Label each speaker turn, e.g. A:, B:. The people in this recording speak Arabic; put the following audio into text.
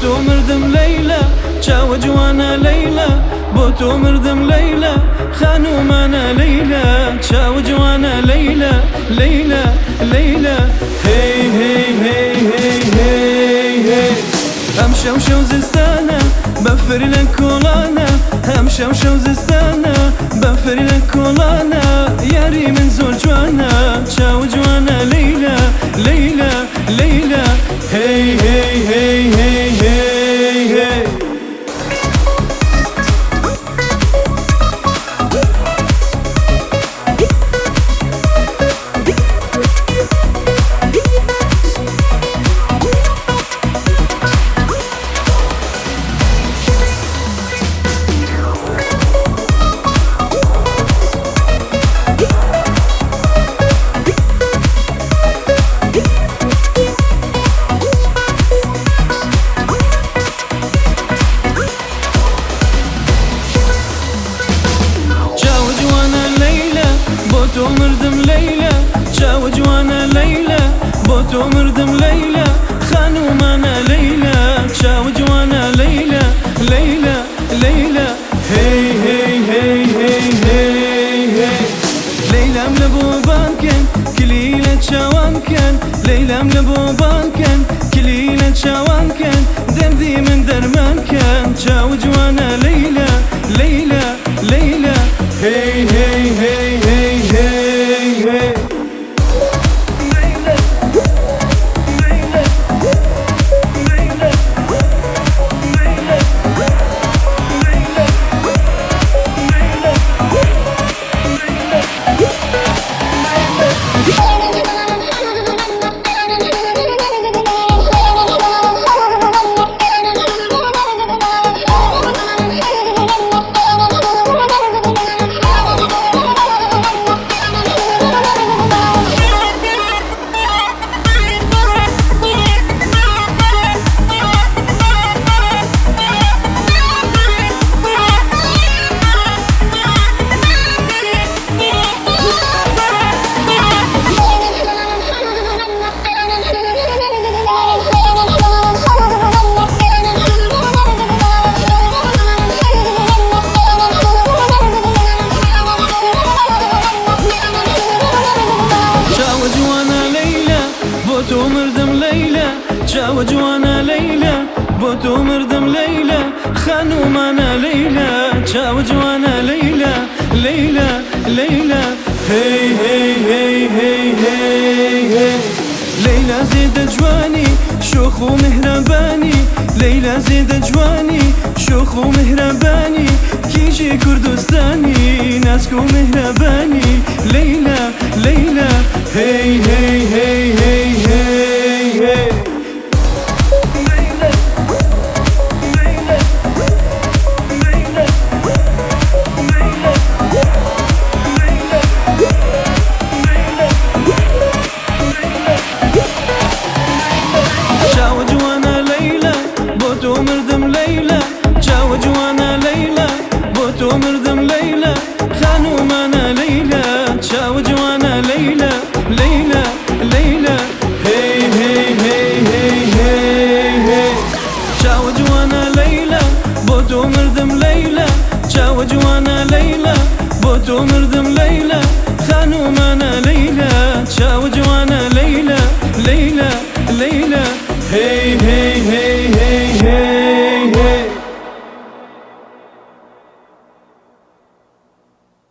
A: تۆ مردم لەیلە چاوە جوانە لەیلە بۆ تۆ مردم لەیلە خانومانە لەیلە چاوە جوانە لەیلە لەیلە لەیلە هەی هەی هەی هەی هەی هەی ئەم شەو شەو زستانە بەفر لە کۆڵانە ئەم شەو شەو زستانە بەفر لە کۆڵانە یاری من زۆر جوانە چاوە جوانە لەیلە لەیلە لەیلە هەی هەی هەی هەی هەی هەی تۆ مردم لەیلە چاوە جوانە لەیلە بۆ تۆ مردم لەیلە خانومانە لەیلە چاوە جوانە لەیلە لەیلە لەیلە هەی هەی هەی هەی هەی هەی لەیلام لە بۆ بانکەن کلی لە چاوانکەن لەیلام لە بۆ بانکەن کلی لە چاوانکەن دەردی من دەرمانکەن چاوە جوانە لەیلە لەیلە لەیلە هەی هەی هەی هەی هەی هەی تۆ مردم لەیلە چاوە جوانە لەیلە بۆ تۆ مردم لەیلە خانومانە لەیلە چاوە جوانە لەیلە لەیلە لەیلە هەی هەی هەی هەی هەی هەی لەیلا زێدە جوانی شۆخ و مهرەبانی لەیلا زێدە جوانی شۆخ و مهرەبانی کیژی کوردستانی ناسک و مهرەبانی لەیلا لەیلا هەی هەی هەی هەی هەی هەی چاوە جوانە لەیلە بۆ تۆ مردم لەیلە چاوە جوانە لەیلە بۆ تۆ مردم لەیلە خانومانە لەیلە چاوە جوانە لەیلە لەیلە لەیلە هەی هەی هەی هەی هەی هەی چاوە جوانە لەیلە بۆ تۆ مردم لەیلە چاوە جوانە لەیلە بۆ تۆ مردم لەیلە خانومانە لەیلە چاوە جوانە لەیلە